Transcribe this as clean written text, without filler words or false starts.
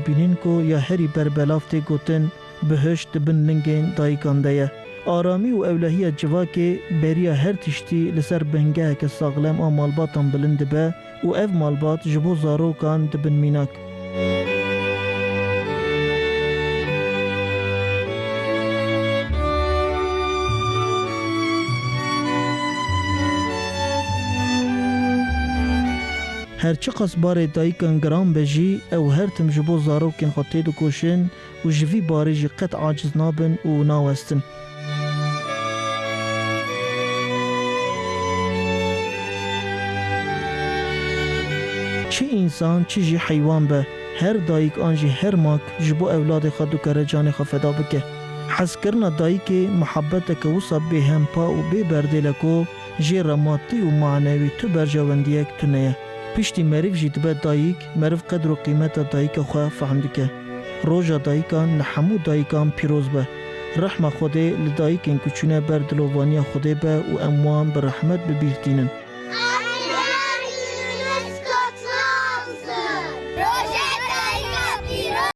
بینین کو یا هری بربلاف تی گوتن بهشت بن لنگین دایکان دایه. آرامی و اولهی جواکه بریا هر تشتی لسر بنگه که ساغلم مالباتان بلند به و اف مالبات جبو زاروکان دبن میناک. هرچی قصبار دایکان گرام بجی او هر تم جبو زاروکین خطی دو کوشن و جوی باری جی قط عاجز نابن و ناوستن. چی انسان چی جی حیوان به هر دایک آنجی هر ماک جبو اولاد خود و کره جان خود فدا بکه. حس کرنا دایک محبت که وصا به هم پا و به برده لکو جی رماتی و معنوی تو برجاوندیک تو نیه. پشتی مریف جید به دایک مریف قدر و قیمت دایک خواه فهم دکه. روژا دایکان لحمو دایکان پیروز به. رحم خوده لدایکین کچونه بر دلووانی خوده به و اموان بر رحمت ببیرتینن.